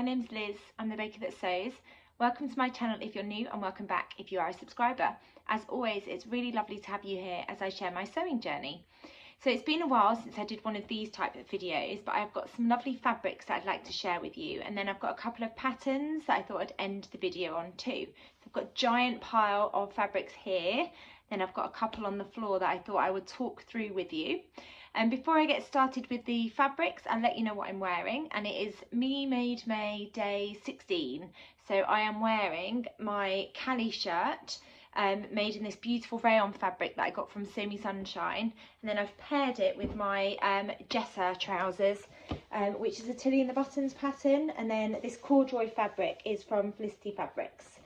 my name's Liz, I'm the baker that sews. Welcome to my channel if you're new and welcome back if you are a subscriber. As always, it's really lovely to have you here as I share my sewing journey. So it's been a while since I did one of these type of videos, but I've got some lovely fabrics that I'd like to share with you, and then I've got a couple of patterns that I thought I'd end the video on too. So I've got a giant pile of fabrics here, then I've got a couple on the floor that I thought I would talk through with you. And before I get started with the fabrics, I'll let you know what I'm wearing, and it is Me Made May day 16. So I am wearing my Cali shirt, made in this beautiful rayon fabric that I got from Sewmesunshine, and then I've paired it with my Jessa trousers, which is a Tilly in the Buttons pattern, and then this corduroy fabric is from Felicity Fabrics.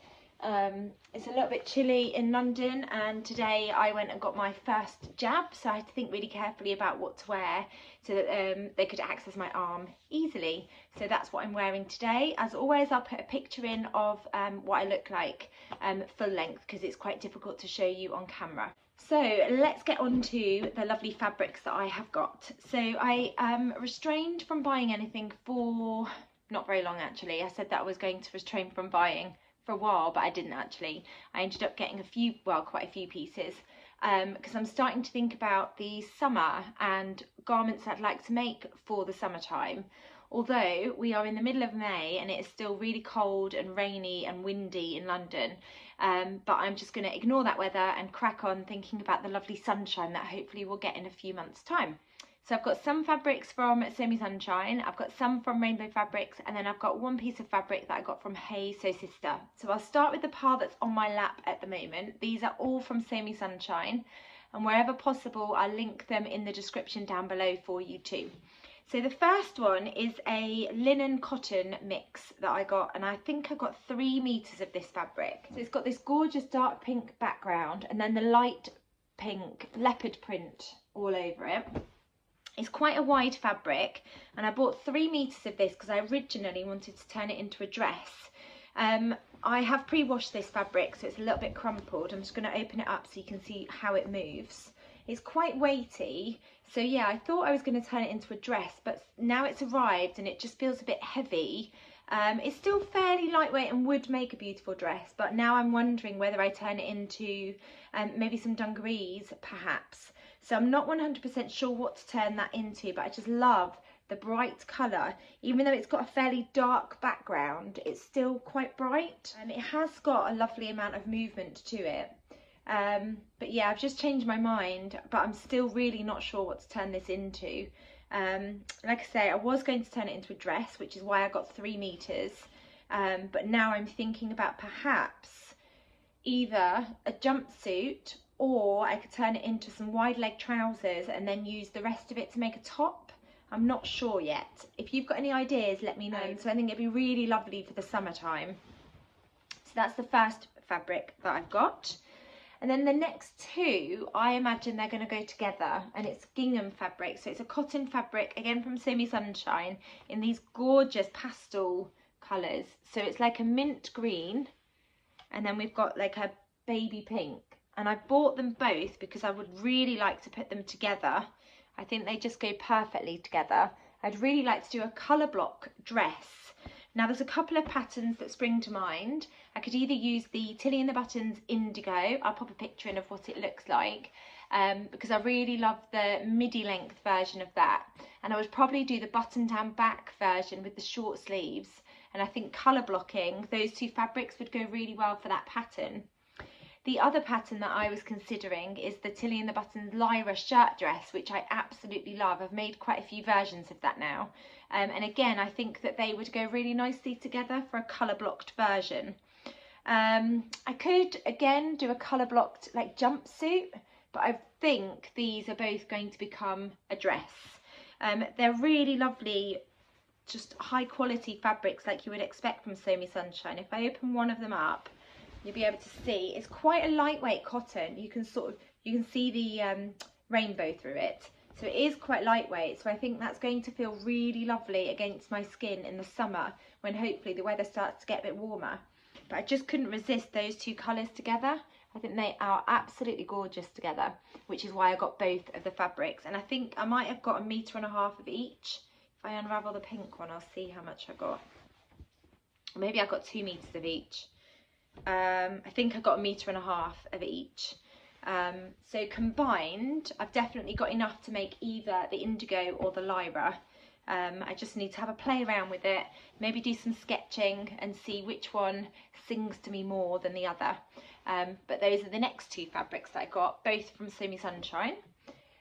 It's a little bit chilly in London, and today I went and got my first jab, so I had to think really carefully about what to wear so that they could access my arm easily. So that's what I'm wearing today. As always, I'll put a picture in of what I look like full length, because it's quite difficult to show you on camera. So let's get on to the lovely fabrics that I have got. So I restrained from buying anything for not very long actually. I said that I was going to restrain from buying for a while, but I didn't actually. I ended up getting quite a few pieces, because I'm starting to think about the summer and garments I'd like to make for the summertime. Although we are in the middle of May and it is still really cold and rainy and windy in London, but I'm just going to ignore that weather and crack on thinking about the lovely sunshine that hopefully we'll get in a few months' time. So I've got some fabrics from Sewmesunshine, I've got some from Rainbow Fabrics, and then I've got one piece of fabric that I got from Hey Sew Sister. So I'll start with the pile that's on my lap at the moment. These are all from Sewmesunshine, and wherever possible I'll link them in the description down below for you too. So the first one is a linen cotton mix that I got, and I think I got 3 meters of this fabric. So it's got this gorgeous dark pink background and then the light pink leopard print all over it. It's quite a wide fabric, and I bought 3 meters of this because I originally wanted to turn it into a dress. I have pre-washed this fabric, so it's a little bit crumpled. I'm just going to open it up so you can see how it moves. It's quite weighty, so yeah, I thought I was going to turn it into a dress, but now it's arrived and it just feels a bit heavy. It's still fairly lightweight and would make a beautiful dress, but now I'm wondering whether I turn it into maybe some dungarees perhaps. So I'm not 100% sure what to turn that into, but I just love the bright colour. Even though it's got a fairly dark background, it's still quite bright, and it has got a lovely amount of movement to it. But yeah, I've just changed my mind, but I'm still really not sure what to turn this into. Like I say, I was going to turn it into a dress, which is why I got 3 meters, but now I'm thinking about perhaps either a jumpsuit, or I could turn it into some wide leg trousers and then use the rest of it to make a top. I'm not sure yet. If you've got any ideas, let me know. So I think it'd be really lovely for the summertime. So that's the first fabric that I've got. And then the next 2, I imagine they're going to go together, and it's gingham fabric. So it's a cotton fabric, again from Sewmesunshine, in these gorgeous pastel colours. So it's like a mint green, and then we've got like a baby pink. And I bought them both because I would really like to put them together. I think they just go perfectly together. I'd really like to do a colour block dress. Now there's a couple of patterns that spring to mind. I could either use the Tilly in the Buttons Indigo. I'll pop a picture in of what it looks like, because I really love the midi length version of that. And I would probably do the button down back version with the short sleeves. And I think colour blocking those 2 fabrics would go really well for that pattern. The other pattern that I was considering is the Tilly in the Buttons Lyra shirt dress, which I absolutely love. I've made quite a few versions of that now. And again, I think that they would go really nicely together for a colour blocked version. I could again do a colour blocked like jumpsuit, but I think these are both going to become a dress. They're really lovely, just high quality fabrics like you would expect from Sewmesunshine. If I open one of them up, you'll be able to see it's quite a lightweight cotton. You can see the rainbow through it, so it is quite lightweight. So I think that's going to feel really lovely against my skin in the summer, when hopefully the weather starts to get a bit warmer. But I just couldn't resist those 2 colours together. I think they are absolutely gorgeous together, which is why I got both of the fabrics. And I think I might have got 1.5 meters of each. If I unravel the pink one, I'll see how much I got. maybe I got 2 meters of each. I think I got 1.5 meters of each. So combined, I've definitely got enough to make either the indigo or the lyra. I just need to have a play around with it, maybe do some sketching and see which one sings to me more than the other. But those are the next 2 fabrics that I got, both from Sewmesunshine.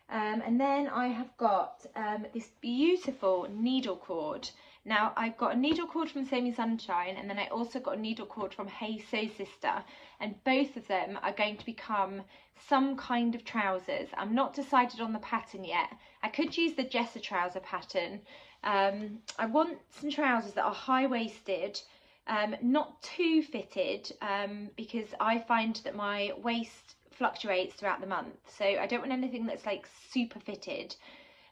And then I have got this beautiful Needlecord. Now I've got a Needlecord from Sewmesunshine, and then I also got a Needlecord from Hey Sew Sister, and both of them are going to become some kind of trousers. I'm not decided on the pattern yet. I could use the Jesser trouser pattern. I want some trousers that are high-waisted, not too fitted, because I find that my waist fluctuates throughout the month, so I don't want anything that's like super fitted.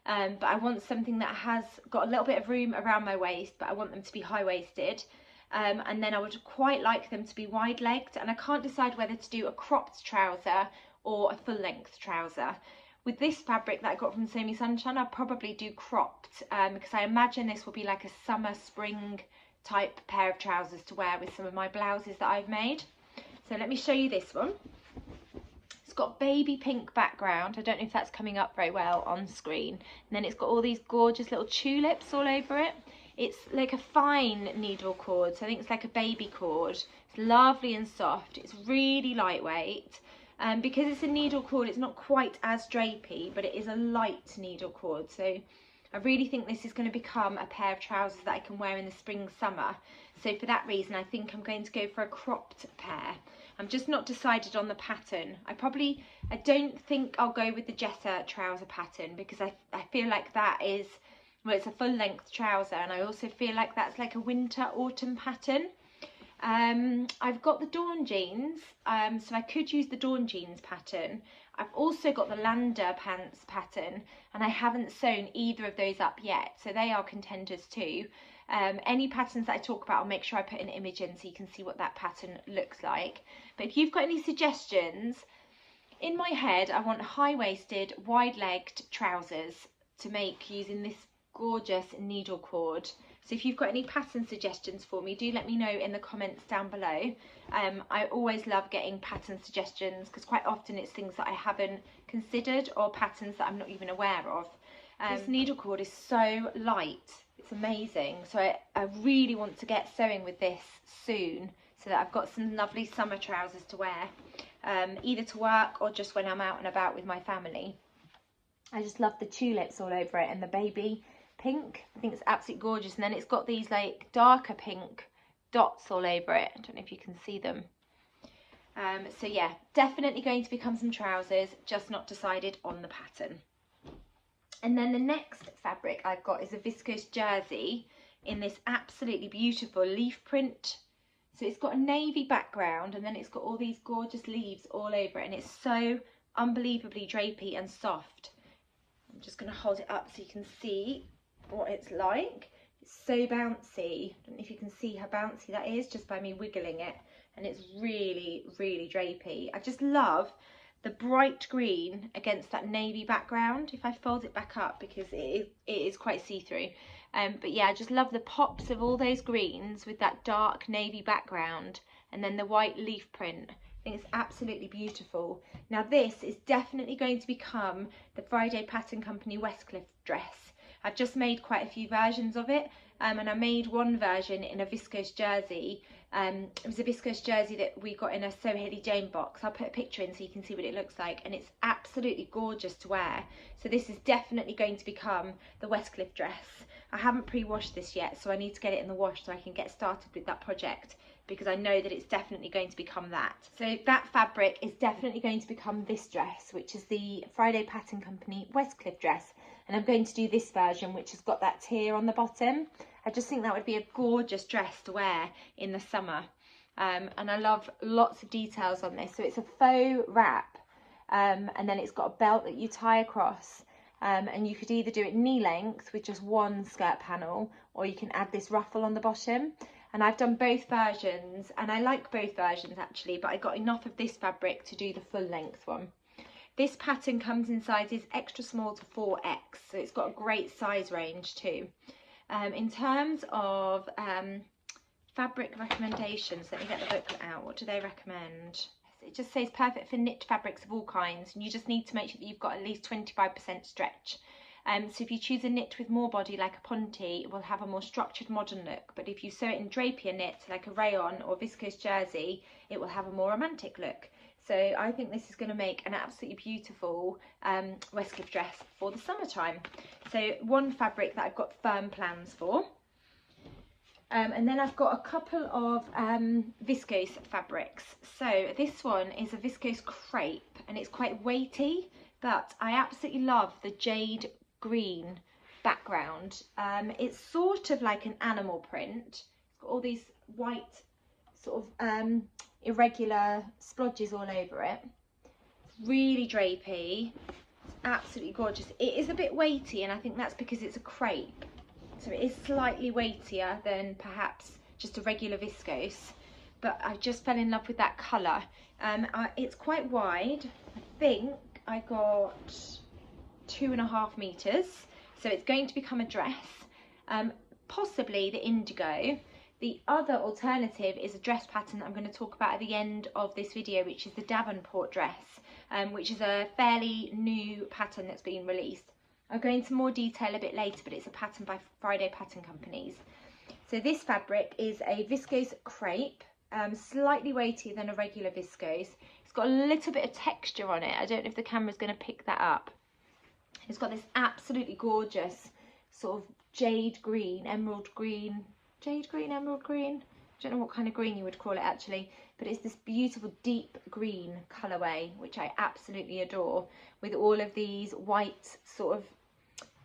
But I want something that has got a little bit of room around my waist, but I want them to be high-waisted. And then I would quite like them to be wide-legged, and I can't decide whether to do a cropped trouser or a full-length trouser. With this fabric that I got from Sewmesunshine, I'll probably do cropped, because I imagine this will be like a summer-spring type pair of trousers to wear with some of my blouses that I've made. So let me show you this one. It's got baby pink background. I don't know if that's coming up very well on screen. And then it's got all these gorgeous little tulips all over it. It's like a fine needle cord, so I think it's like a baby cord. It's lovely and soft. It's really lightweight. Because it's a needle cord, it's not quite as drapey, but it is a light needle cord. So I really think this is going to become a pair of trousers that I can wear in the spring, summer. So for that reason, I think I'm going to go for a cropped pair. I'm just not decided on the pattern. I don't think I'll go with the Jesser trouser pattern, because I feel like that is, well, it's a full length trouser, and I also feel like that's like a winter autumn pattern. I've got the Dawn jeans, so I could use the Dawn jeans pattern. I've also got the Lander pants pattern, and I haven't sewn either of those up yet, so they are contenders too. Any patterns that I talk about, I'll make sure I put an image in so you can see what that pattern looks like. But if you've got any suggestions, in my head I want high-waisted, wide-legged trousers to make using this gorgeous needle cord. So if you've got any pattern suggestions for me, do let me know in the comments down below. I always love getting pattern suggestions, because quite often it's things that I haven't considered or patterns that I'm not even aware of. This needle cord is so light. It's amazing. So I really want to get sewing with this soon, so that I've got some lovely summer trousers to wear, either to work or just when I'm out and about with my family. I just love the tulips all over it and the baby pink. I think it's absolutely gorgeous. And then it's got these like darker pink dots all over it. I don't know if you can see them. So yeah, definitely going to become some trousers, just not decided on the pattern. And then the next fabric I've got is a viscose jersey in this absolutely beautiful leaf print. So it's got a navy background, and then it's got all these gorgeous leaves all over it, and it's so unbelievably drapey and soft. I'm just going to hold it up so you can see what it's like. It's so bouncy. I don't know if you can see how bouncy that is just by me wiggling it, and it's really, really drapey. I just love the bright green against that navy background. If I fold it back up, because it is quite see-through. But yeah, I just love the pops of all those greens with that dark navy background, and then the white leaf print. I think it's absolutely beautiful. Now this is definitely going to become the Friday Pattern Company Westcliff dress. I've just made quite a few versions of it, and I made one version in a viscose jersey. It was a viscose jersey that we got in a Sew Haley Jane box. I'll put a picture in so you can see what it looks like, and it's absolutely gorgeous to wear. So this is definitely going to become the Westcliff dress. I haven't pre-washed this yet, so I need to get it in the wash so I can get started with that project, because I know that it's definitely going to become that. So that fabric is definitely going to become this dress, which is the Friday Pattern Company Westcliff dress. And I'm going to do this version, which has got that tier on the bottom. I just think that would be a gorgeous dress to wear in the summer. And I love lots of details on this. So it's a faux wrap, and then it's got a belt that you tie across. And you could either do it knee length with just one skirt panel, or you can add this ruffle on the bottom. And I've done both versions, and I like both versions actually, but I got enough of this fabric to do the full length one. This pattern comes in sizes extra small to 4X, so it's got a great size range too. In terms of fabric recommendations. Let me get the booklet out. What do they recommend? It just says perfect for knit fabrics of all kinds, and you just need to make sure that you've got at least 25% stretch. So if you choose a knit with more body like a ponte, it will have a more structured modern look, but if you sew it in drapier knit like a rayon or viscose jersey, it will have a more romantic look. So I think this is going to make an absolutely beautiful waistcoat dress for the summertime. So one fabric that I've got firm plans for. And then I've got a couple of viscose fabrics. So this one is a viscose crepe, and it's quite weighty, but I absolutely love the jade green background. It's sort of like an animal print. It's got all these white sort of irregular splodges all over it. It's really drapey. It's absolutely gorgeous. It is a bit weighty, and I think that's because it's a crepe. So it is slightly weightier than perhaps just a regular viscose, but I just fell in love with that colour. It's quite wide. I think I got 2.5 meters, so it's going to become a dress, possibly the indigo. The other alternative is a dress pattern that I'm going to talk about at the end of this video, which is the Davenport dress, which is a fairly new pattern that's been released. I'll go into more detail a bit later, but it's a pattern by Friday Pattern Companies. So this fabric is a viscose crepe, slightly weightier than a regular viscose. It's got a little bit of texture on it. I don't know if the camera's going to pick that up. It's got this absolutely gorgeous sort of jade green, emerald green, jade green, emerald green. I don't know what kind of green you would call it actually, but it's this beautiful deep green colourway, which I absolutely adore, with all of these white sort of,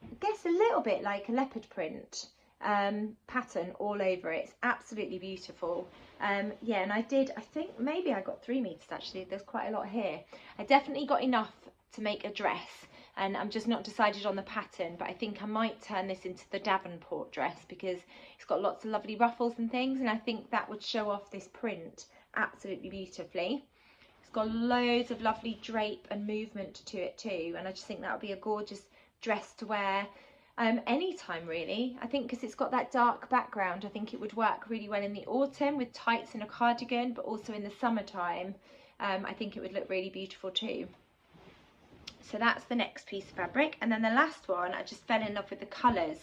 I guess a little bit like a leopard print pattern all over it. It's absolutely beautiful. Yeah, and I think maybe I got 3 meters actually. There's quite a lot here. I definitely got enough to make a dress, and I'm just not decided on the pattern, but I think I might turn this into the Davenport dress because it's got lots of lovely ruffles and things, and I think that would show off this print absolutely beautifully. It's got loads of lovely drape and movement to it too, and I just think that would be a gorgeous dress to wear anytime really. I think because it's got that dark background, I think it would work really well in the autumn with tights and a cardigan, but also in the summertime I think it would look really beautiful too. So that's the next piece of fabric. And then the last one, I just fell in love with the colours.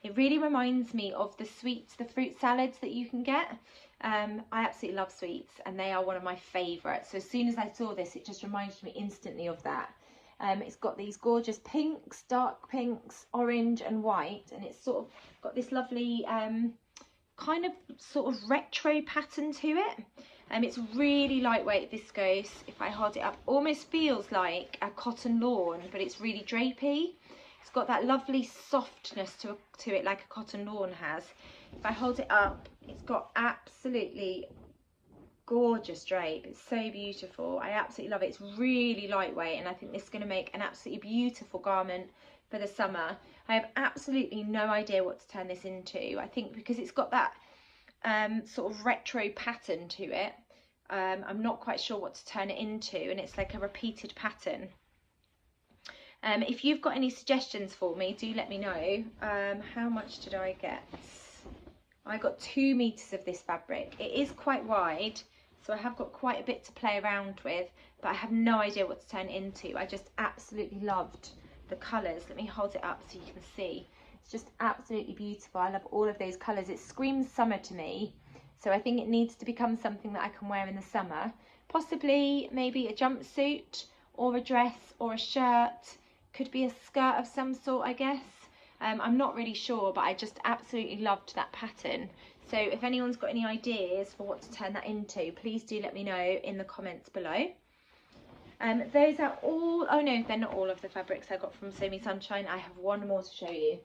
It really reminds me of the sweets, the fruit salads that you can get. I absolutely love sweets, and they are one of my favourites. So as soon as I saw this, it just reminded me instantly of that. It's got these gorgeous pinks, dark pinks, orange and white, and it's sort of got this lovely kind of sort of retro pattern to it. It's really lightweight viscose. If I hold it up, almost feels like a cotton lawn, but it's really drapey. It's got that lovely softness to it like a cotton lawn has. If I hold it up, it's got absolutely gorgeous drape. It's so beautiful. I absolutely love it. It's really lightweight, and I think this is going to make an absolutely beautiful garment for the summer. I have absolutely no idea what to turn this into. I think because it's got that sort of retro pattern to it, I'm not quite sure what to turn it into, and it's like a repeated pattern. If you've got any suggestions for me, do let me know. How much did I get? I got 2 meters of this fabric. It is quite wide, so I have got quite a bit to play around with, but I have no idea what to turn it into. I just absolutely loved the colours. Let me hold it up so you can see. It's just absolutely beautiful. I love all of those colours. It screams summer to me, so I think it needs to become something that I can wear in the summer. Possibly maybe a jumpsuit or a dress or a shirt. Could be a skirt of some sort, I guess. I'm not really sure, but I just absolutely loved that pattern. So if anyone's got any ideas for what to turn that into, please do let me know in the comments below. Those are all, oh no, they're not all of the fabrics I got from Sewmesunshine. I have one more to show you.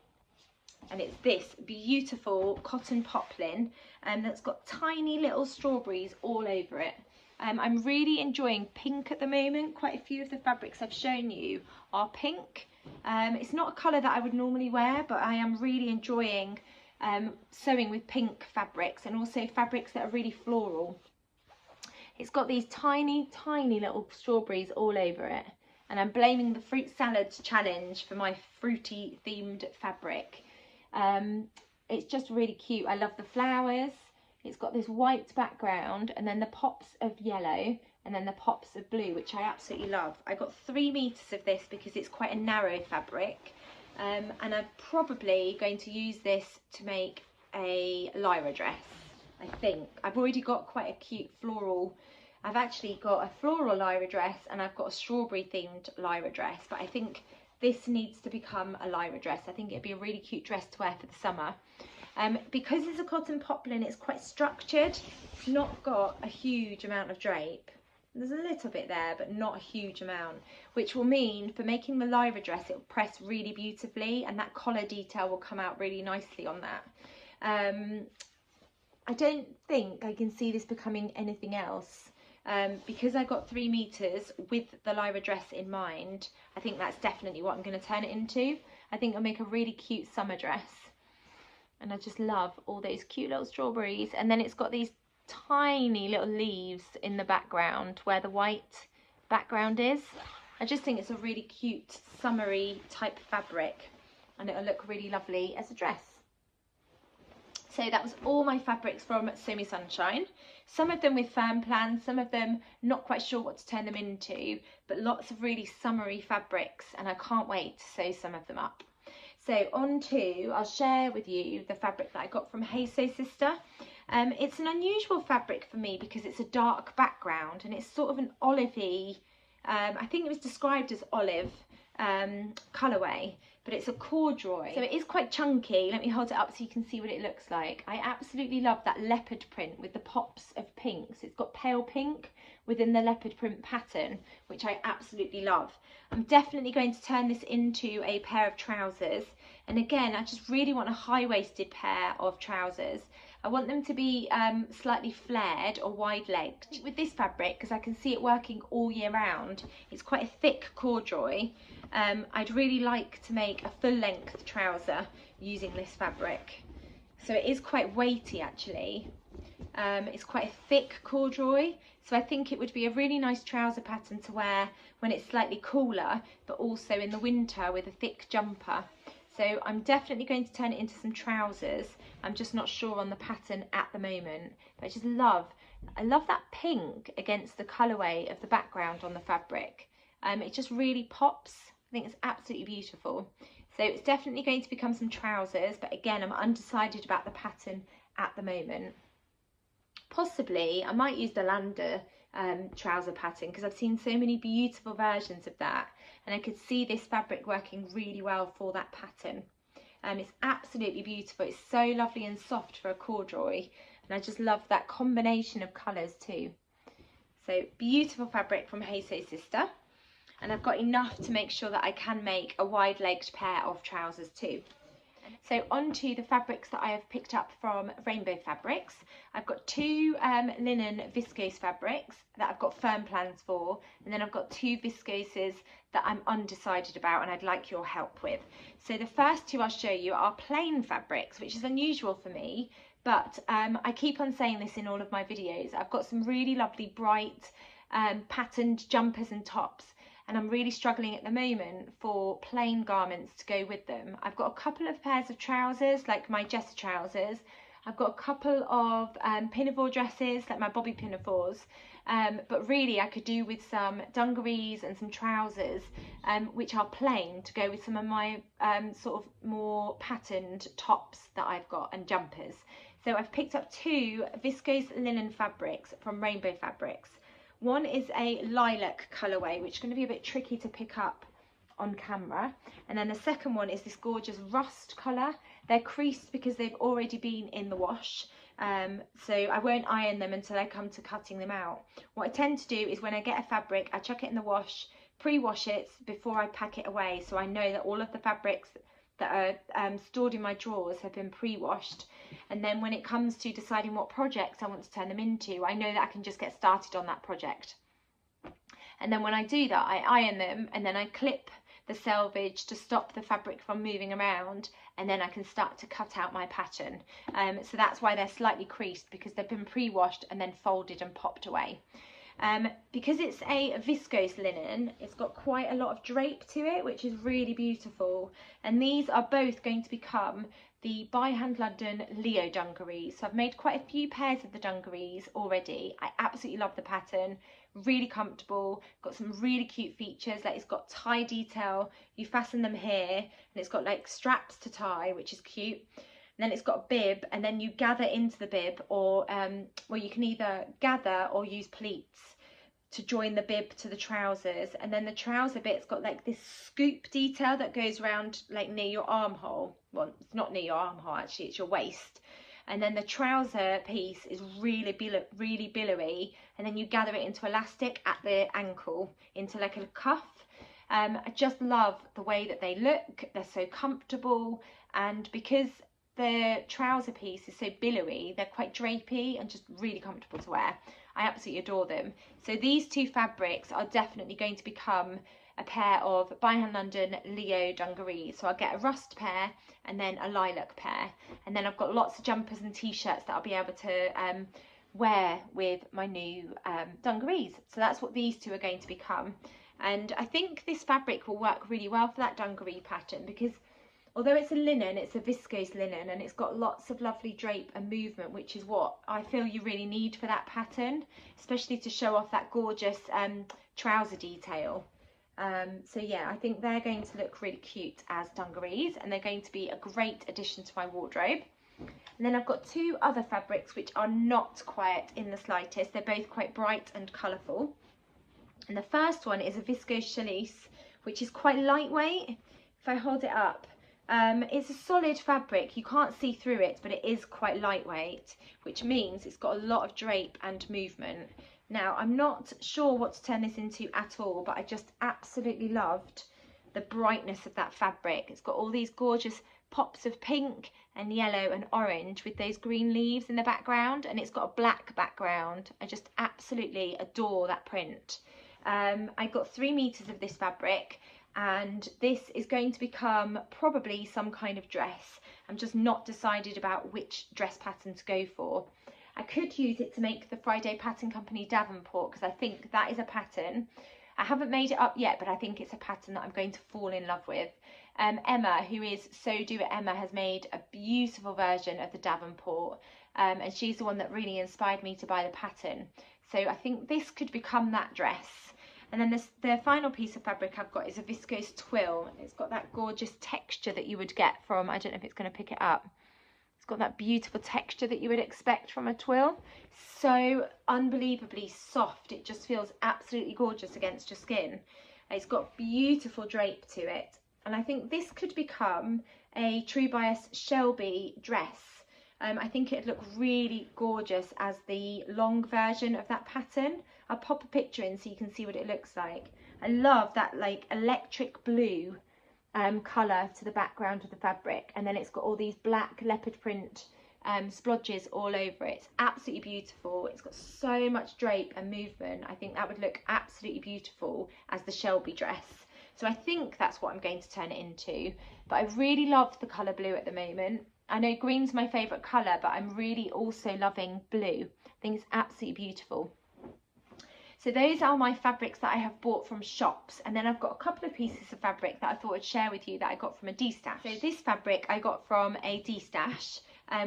And it's this beautiful cotton poplin that's got tiny little strawberries all over it. I'm really enjoying pink at the moment. Quite a few of the fabrics I've shown you are pink. It's not a colour that I would normally wear, but I am really enjoying sewing with pink fabrics, and also fabrics that are really floral. It's got these tiny little strawberries all over it, and I'm blaming the fruit salads challenge for my fruity themed fabric. It's just really cute. I love the flowers. It's got this white background and then the pops of yellow and then the pops of blue, which I absolutely love. I got 3 meters of this because it's quite a narrow fabric, and I'm probably going to use this to make a lyra dress. I think I've already got quite a cute floral. I've actually got a floral lyra dress and I've got a strawberry themed lyra dress, but I think this needs to become a lyra dress. I think it'd be a really cute dress to wear for the summer. Because it's a cotton poplin, it's quite structured. It's not got a huge amount of drape. There's a little bit there, but not a huge amount, which will mean for making the lyra dress, it will press really beautifully and that collar detail will come out really nicely on that. I don't think I can see this becoming anything else. Because I got 3 meters with the lyra dress in mind, I think that's definitely what I'm going to turn it into. I think it'll make a really cute summer dress. And I just love all those cute little strawberries. And then it's got these tiny little leaves in the background where the white background is. I just think it's a really cute summery type fabric and it'll look really lovely as a dress. So that was all my fabrics from Sewmesunshine. Some of them with firm plans, some of them not quite sure what to turn them into, but lots of really summery fabrics and I can't wait to sew some of them up. So on to, I'll share with you the fabric that I got from Hey Sew Sister. It's an unusual fabric for me because it's a dark background and it's sort of an olivey, I think it was described as olive colourway, but it's a corduroy, so it is quite chunky. Let me hold it up so you can see what it looks like. I absolutely love that leopard print with the pops of pinks. It's got pale pink within the leopard print pattern, which I absolutely love. I'm definitely going to turn this into a pair of trousers, and again I just really want a high-waisted pair of trousers. I want them to be slightly flared or wide-legged. With this fabric, because I can see it working all year round, it's quite a thick corduroy. I'd really like to make a full-length trouser using this fabric. So it is quite weighty actually. It's quite a thick corduroy, so I think it would be a really nice trouser pattern to wear when it's slightly cooler, but also in the winter with a thick jumper. So I'm definitely going to turn it into some trousers. I'm just not sure on the pattern at the moment, but I love that pink against the colourway of the background on the fabric. It just really pops. I think it's absolutely beautiful. So it's definitely going to become some trousers, but again, I'm undecided about the pattern at the moment. Possibly, I might use the Lander trouser pattern because I've seen so many beautiful versions of that, and I could see this fabric working really well for that pattern. It's absolutely beautiful. It's so lovely and soft for a corduroy, and I just love that combination of colours too. So beautiful fabric from Hey Sew Sister. And I've got enough to make sure that I can make a wide-legged pair of trousers too. So on to the fabrics that I have picked up from Rainbow Fabrics. I've got 2 linen viscose fabrics that I've got firm plans for, and then I've got 2 viscoses that I'm undecided about and I'd like your help with. So the first 2 I'll show you are plain fabrics, which is unusual for me, but I keep on saying this in all of my videos. I've got some really lovely bright patterned jumpers and tops, and I'm really struggling at the moment for plain garments to go with them. I've got a couple of pairs of trousers, like my Jess trousers. I've got a couple of pinafore dresses, like my bobby pinafores, but really I could do with some dungarees and some trousers, which are plain, to go with some of my sort of more patterned tops that I've got and jumpers. So I've picked up 2 viscose linen fabrics from Rainbow Fabrics. One is a lilac colourway, which is going to be a bit tricky to pick up on camera. And then the second one is this gorgeous rust colour. They're creased because they've already been in the wash. So I won't iron them until I come to cutting them out. What I tend to do is when I get a fabric, I chuck it in the wash, pre-wash it before I pack it away. So I know that all of the fabrics that are stored in my drawers have been pre-washed, and then when it comes to deciding what projects I want to turn them into, I know that I can just get started on that project. And then when I do that, I iron them and then I clip the selvage to stop the fabric from moving around, and then I can start to cut out my pattern. So that's why they're slightly creased, because they've been pre-washed and then folded and popped away. Because it's a viscose linen, it's got quite a lot of drape to it, which is really beautiful. And these are both going to become the By Hand London Leo dungarees. So I've made quite a few pairs of the dungarees already. I absolutely love the pattern, really comfortable, got some really cute features, like it's got tie detail, you fasten them here, and it's got like straps to tie, which is cute. And then it's got a bib, and then you gather into the bib, or well, you can either gather or use pleats to join the bib to the trousers. And then the trouser bit's got like this scoop detail that goes around like near your armhole. Well, it's not near your armhole actually, it's your waist. And then the trouser piece is really billowy, and then you gather it into elastic at the ankle into like a cuff. I just love the way that they look. They're so comfortable, and because the trouser piece is so billowy, they're quite drapey and just really comfortable to wear. I absolutely adore them. So these two fabrics are definitely going to become a pair of By Hand London Leo dungarees. So I'll get a rust pair and then a lilac pair. And then I've got lots of jumpers and t-shirts that I'll be able to wear with my new dungarees. So that's what these two are going to become. And I think this fabric will work really well for that dungaree pattern, because although it's a linen, it's a viscose linen, and it's got lots of lovely drape and movement, which is what I feel you really need for that pattern, especially to show off that gorgeous trouser detail. So yeah, I think they're going to look really cute as dungarees, and they're going to be a great addition to my wardrobe. And then I've got two other fabrics which are not quiet in the slightest. They're both quite bright and colourful. And the first one is a viscose chalice, which is quite lightweight. If I hold it up, it's a solid fabric, you can't see through it, but it is quite lightweight, which means it's got a lot of drape and movement. Now, I'm not sure what to turn this into at all, but I just absolutely loved the brightness of that fabric. It's got all these gorgeous pops of pink and yellow and orange with those green leaves in the background, and it's got a black background. I just absolutely adore that print. I got 3 meters of this fabric, and this is going to become probably some kind of dress. I'm just not decided about which dress pattern to go for. I could use it to make the Friday Pattern Company Davenport, because I think that is a pattern. I haven't made it up yet, but I think it's a pattern that I'm going to fall in love with. Emma, who is So Do It Emma, has made a beautiful version of the Davenport, and she's the one that really inspired me to buy the pattern. So I think this could become that dress. And then the final piece of fabric I've got is a viscose twill. It's got that gorgeous texture that you would get from, I don't know if it's going to pick it up. It's got that beautiful texture that you would expect from a twill. So unbelievably soft. It just feels absolutely gorgeous against your skin. It's got beautiful drape to it. And I think this could become a True Bias Shelby dress. I think it'd look really gorgeous as the long version of that pattern. I'll pop a picture in so you can see what it looks like. I love that like electric blue colour to the background of the fabric, and then it's got all these black leopard print splodges all over it. It's absolutely beautiful. It's got so much drape and movement. I think that would look absolutely beautiful as the Shelby dress. So I think that's what I'm going to turn it into. But I really love the colour blue at the moment. I know green's my favourite colour, but I'm really also loving blue. I think it's absolutely beautiful. So those are my fabrics that I have bought from shops, and then I've got a couple of pieces of fabric that I thought I'd share with you that I got from a D-stash. So this fabric I got from a D-stash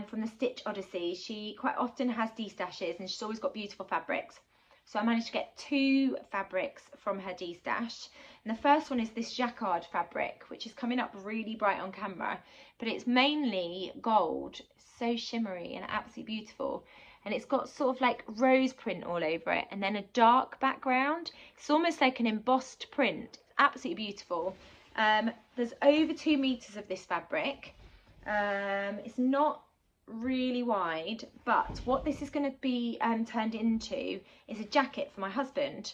from the Stitch Odyssey. She quite often has D-stashes, and she's always got beautiful fabrics. So I managed to get 2 fabrics from her D-stash. And the first one is this jacquard fabric, which is coming up really bright on camera, but it's mainly gold, so shimmery and absolutely beautiful. And it's got sort of like rose print all over it, and then a dark background. It's almost like an embossed print. It's absolutely beautiful. There's over 2 meters of this fabric. It's not really wide, but what this is going to be turned into is a jacket for my husband.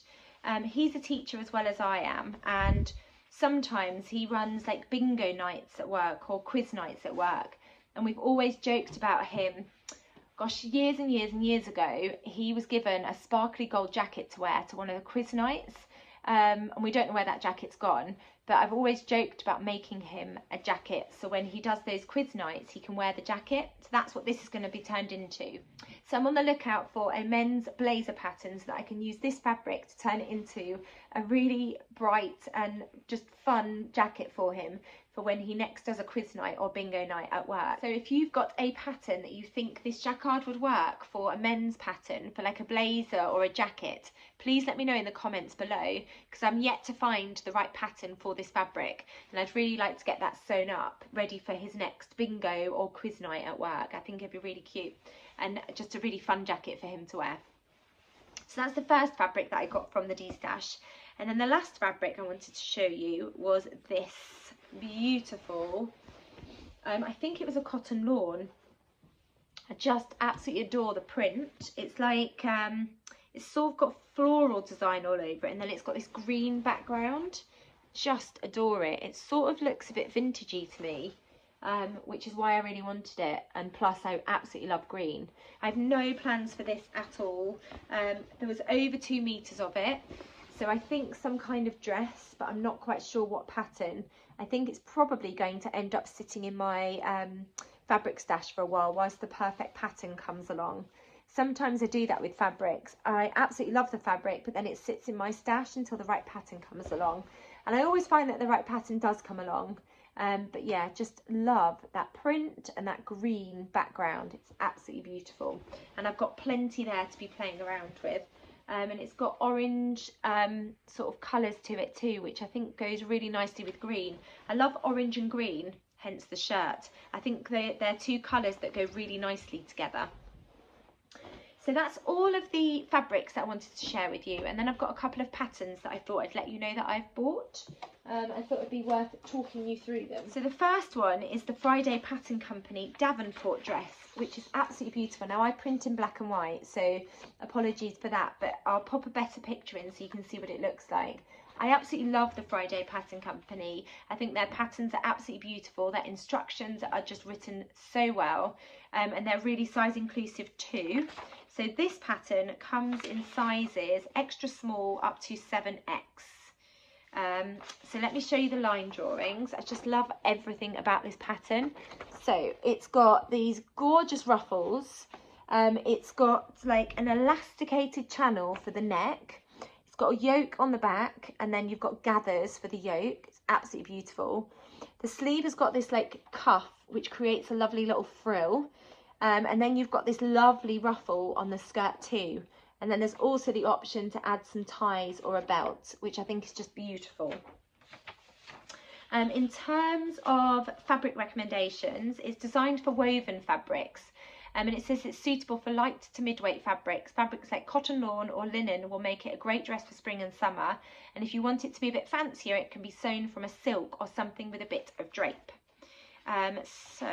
He's a teacher as well as I am, and sometimes he runs like bingo nights at work or quiz nights at work, and we've always joked about him. Gosh, years and years and years ago, he was given a sparkly gold jacket to wear to one of the quiz nights, and we don't know where that jacket's gone, but I've always joked about making him a jacket, so when he does those quiz nights he can wear the jacket. So that's what this is going to be turned into. So I'm on the lookout for a men's blazer pattern so that I can use this fabric to turn it into a really bright and just fun jacket for him for when he next does a quiz night or bingo night at work. So if you've got a pattern that you think this jacquard would work for, a men's pattern for like a blazer or a jacket, please let me know in the comments below, because I'm yet to find the right pattern for this fabric, and I'd really like to get that sewn up ready for his next bingo or quiz night at work. I think it'd be really cute and just a really fun jacket for him to wear. So that's the first fabric that I got from the D-stash. And then the last fabric I wanted to show you was this beautiful, I think it was a cotton lawn. I just absolutely adore the print. It's like, it's sort of got floral design all over it, and then it's got this green background. Just adore it. It sort of looks a bit vintagey to me, which is why I really wanted it, and plus I absolutely love green. I have no plans for this at all. There was over 2 meters of it, so I think some kind of dress, but I'm not quite sure what pattern. I think it's probably going to end up sitting in my fabric stash for a while whilst the perfect pattern comes along. Sometimes I do that with fabrics. I absolutely love the fabric, but then it sits in my stash until the right pattern comes along. And I always find that the right pattern does come along. But yeah, just love that print and that green background. It's absolutely beautiful. And I've got plenty there to be playing around with. And it's got orange sort of colours to it too, which I think goes really nicely with green. I love orange and green, hence the shirt. I think they're 2 colours that go really nicely together. So that's all of the fabrics that I wanted to share with you, and then I've got a couple of patterns that I thought I'd let you know that I've bought. I thought it'd be worth talking you through them. So the first one is the Friday Pattern Company Davenport dress, which is absolutely beautiful. Now I print in black and white, so apologies for that, but I'll pop a better picture in so you can see what it looks like. I absolutely love the Friday Pattern Company. I think their patterns are absolutely beautiful. Their instructions are just written so well, and they're really size inclusive too. So this pattern comes in sizes extra small up to 7X. So let me show you the line drawings. I just love everything about this pattern. So it's got these gorgeous ruffles. It's got like an elasticated channel for the neck. It's got a yoke on the back, and then you've got gathers for the yoke. It's absolutely beautiful. The sleeve has got this like cuff, which creates a lovely little frill. And then you've got this lovely ruffle on the skirt too. And then there's also the option to add some ties or a belt, which I think is just beautiful. In terms of fabric recommendations, it's designed for woven fabrics. And it says it's suitable for light to midweight fabrics. Fabrics like cotton lawn or linen will make it a great dress for spring and summer. And if you want it to be a bit fancier, it can be sewn from a silk or something with a bit of drape. So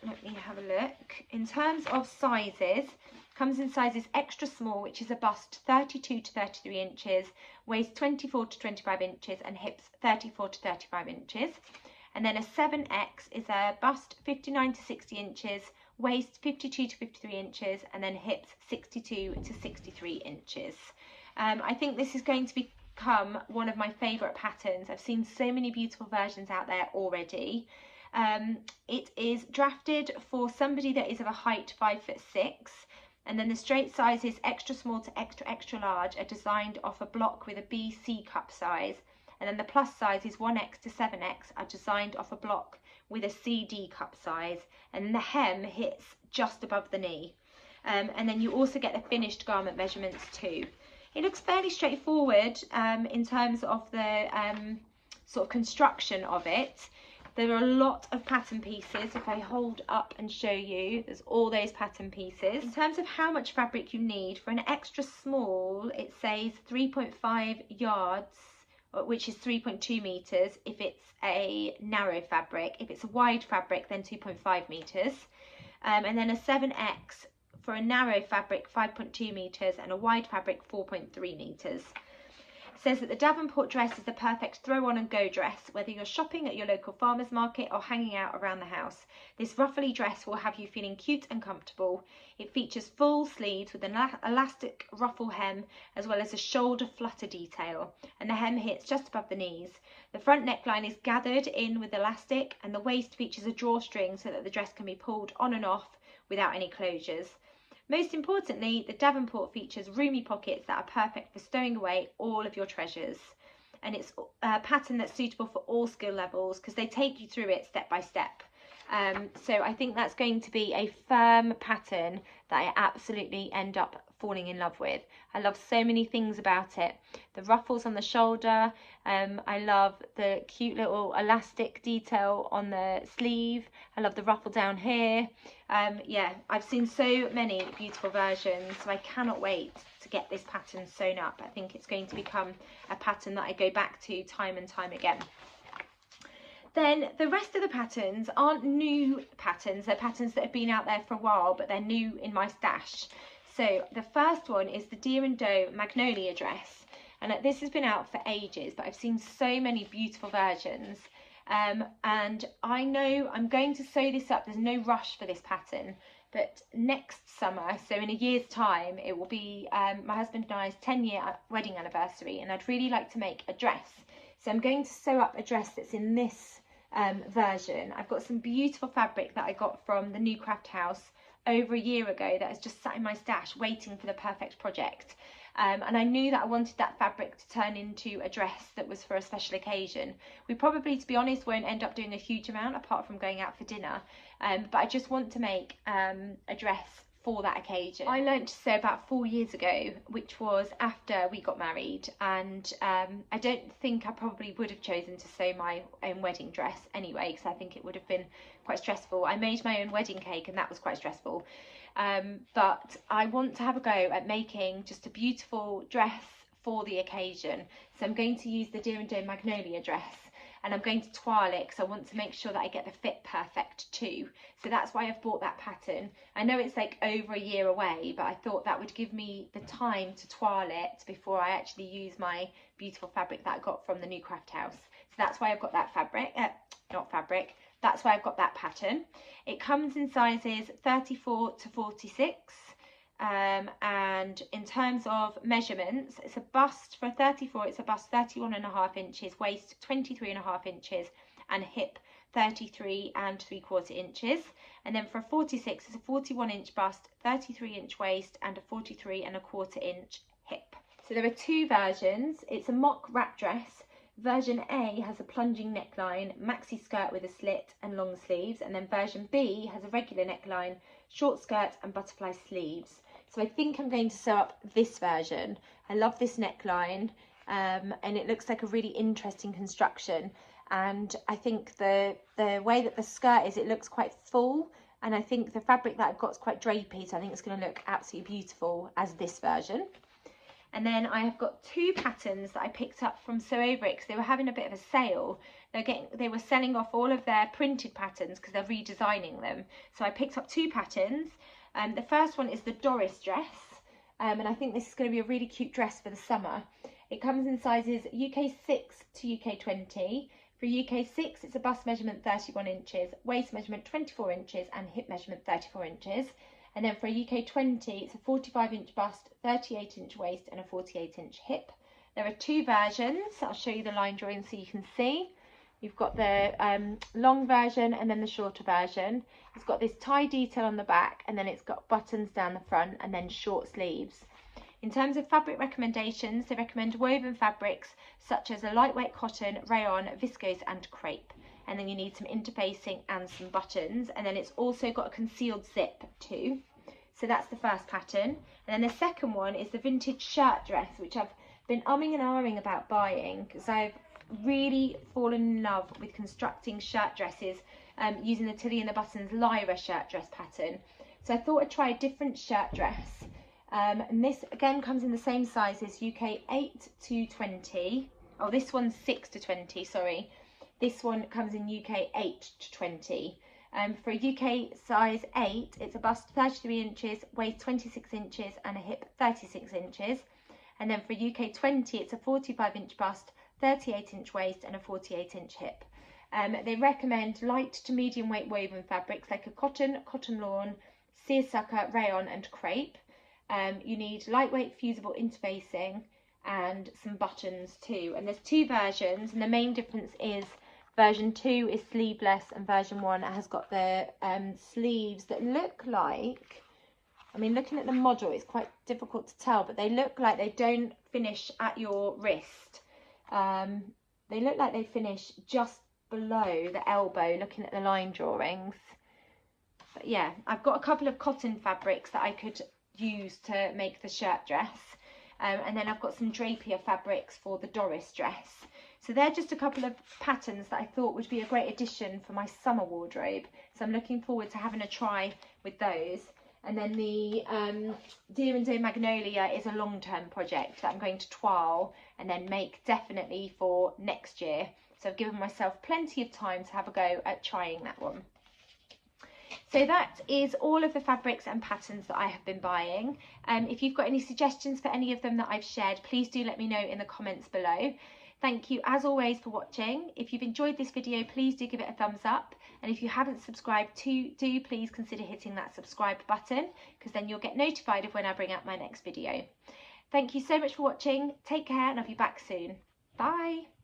let me have a look. In terms of sizes, comes in sizes extra small, which is a bust 32 to 33 inches, waist 24 to 25 inches, and hips 34 to 35 inches. And then a 7X is a bust 59 to 60 inches, waist 52 to 53 inches, and then hips 62 to 63 inches. I think this is going to become one of my favourite patterns. I've seen so many beautiful versions out there already. It is drafted for somebody that is of a height 5'6", and then the straight sizes extra small to extra large are designed off a block with a BC cup size, and then the plus sizes 1X to 7X are designed off a block with a CD cup size, and the hem hits just above the knee. And then you also get the finished garment measurements too. It looks fairly straightforward in terms of the sort of construction of it. There are a lot of pattern pieces. If I hold up and show you, there's all those pattern pieces. In terms of how much fabric you need, for an extra small, it says 3.5 yards, which is 3.2 meters if it's a narrow fabric. If it's a wide fabric, then 2.5 meters. And then a 7X for a narrow fabric, 5.2 meters, and a wide fabric, 4.3 meters. says that the Davenport dress is the perfect throw on and go dress, whether you're shopping at your local farmer's market or hanging out around the house. This ruffly dress will have you feeling cute and comfortable. It features full sleeves with an elastic ruffle hem as well as a shoulder flutter detail, and the hem hits just above the knees. The front neckline is gathered in with elastic, and the waist features a drawstring so that the dress can be pulled on and off without any closures. Most importantly, the Davenport features roomy pockets that are perfect for stowing away all of your treasures. And it's a pattern that's suitable for all skill levels because they take you through it step by step. So I think that's going to be a firm pattern that I absolutely end up falling in love with. I love so many things about it. The ruffles on the shoulder, I love the cute little elastic detail on the sleeve, I love the ruffle down here. Yeah, I've seen so many beautiful versions, so I cannot wait to get this pattern sewn up. I think it's going to become a pattern that I go back to time and time again. Then the rest of the patterns aren't new patterns, they're patterns that have been out there for a while, but they're new in my stash. So the first one is the Deer and Doe Magnolia dress, and this has been out for ages, but I've seen so many beautiful versions, and I know I'm going to sew this up. There's no rush for this pattern, but next summer, so in a year's time, it will be my husband and I's 10-year wedding anniversary, and I'd really like to make a dress. So I'm going to sew up a dress that's in this version. I've got some beautiful fabric that I got from the new craft house over a year ago that has just sat in my stash waiting for the perfect project, and I knew that I wanted that fabric to turn into a dress that was for a special occasion. We probably, to be honest, won't end up doing a huge amount apart from going out for dinner, but I just want to make a dress for that occasion. I learnt to sew about 4 years ago, which was after we got married, and I don't think I probably would have chosen to sew my own wedding dress anyway, because I think it would have been quite stressful. I made my own wedding cake and that was quite stressful, but I want to have a go at making just a beautiful dress for the occasion. So I'm going to use the Deer and Doe Magnolia dress, and I'm going to twirl it because I want to make sure that I get the fit perfect too. So that's why I've bought that pattern. I know it's like over a year away, but I thought that would give me the time to twirl it before I actually use my beautiful fabric that I got from the new craft house. So that's why I've got that that's why I've got that pattern. It comes in sizes 34 to 46. And in terms of measurements, it's a bust. For a 34, it's a bust 31.5 inches, waist 23.5 inches, and hip 33 3/4 inches. And then for a 46, it's a 41-inch bust, 33-inch waist, and a 43.25 inch hip. So there are two versions. It's a mock wrap dress. Version A has a plunging neckline, maxi skirt with a slit and long sleeves, and then version B has a regular neckline, short skirt and butterfly sleeves. So I think I'm going to sew up this version. I love this neckline, and it looks like a really interesting construction. And I think the way that the skirt is, it looks quite full, and I think the fabric that I've got is quite drapey, so I think it's going to look absolutely beautiful as this version. And then I have got two patterns that I picked up from Sew Over It because they were having a bit of a sale. They were selling off all of their printed patterns because they're redesigning them. So I picked up two patterns. The first one is the Doris dress, and I think this is going to be a really cute dress for the summer. It comes in sizes UK 6 to UK 20. For UK 6, it's a bust measurement 31 inches, waist measurement 24 inches, and hip measurement 34 inches. And then for a UK 20, it's a 45-inch bust, 38-inch waist, and a 48-inch hip. There are two versions. I'll show you the line drawing so you can see. You've got the long version and then the shorter version. It's got this tie detail on the back, and then it's got buttons down the front, and then short sleeves. In terms of fabric recommendations, they recommend woven fabrics such as a lightweight cotton, rayon, viscose, and crepe. And then you need some interfacing and some buttons, and then it's also got a concealed zip too. So that's the first pattern. And then the second one is the vintage shirt dress, which I've been umming and ahhing about buying because I've really fallen in love with constructing shirt dresses using the Tilly and the Buttons Lyra shirt dress pattern. So I thought I'd try a different shirt dress, and this again comes in the same sizes, UK 8 to 20. Oh, this one's 6 to 20, sorry. This one comes in UK 8 to 20. For a UK size 8, it's a bust 33 inches, waist 26 inches, and a hip 36 inches. And then for a UK 20, it's a 45-inch bust, 38-inch waist and a 48-inch hip. They recommend light to medium weight woven fabrics like a cotton, cotton lawn, seersucker, rayon and crepe. You need lightweight fusible interfacing and some buttons too. And there's 2 versions, and the main difference is version 2 is sleeveless and version 1 has got the sleeves that look like, I mean, looking at the model, it's quite difficult to tell, but they look like they don't finish at your wrist. They look like they finish just below the elbow, looking at the line drawings. But yeah, I've got a couple of cotton fabrics that I could use to make the shirt dress. And then I've got some drapier fabrics for the Doris dress. So they're just a couple of patterns that I thought would be a great addition for my summer wardrobe. So I'm looking forward to having a try with those. And then the Deer and Doe Magnolia is a long-term project that I'm going to trial and then make definitely for next year. So I've given myself plenty of time to have a go at trying that one. So that is all of the fabrics and patterns that I have been buying. If you've got any suggestions for any of them that I've shared, please do let me know in the comments below. Thank you as always for watching. If you've enjoyed this video, please do give it a thumbs up. And if you haven't subscribed, do please consider hitting that subscribe button, because then you'll get notified of when I bring out my next video. Thank you so much for watching. Take care and I'll be back soon. Bye.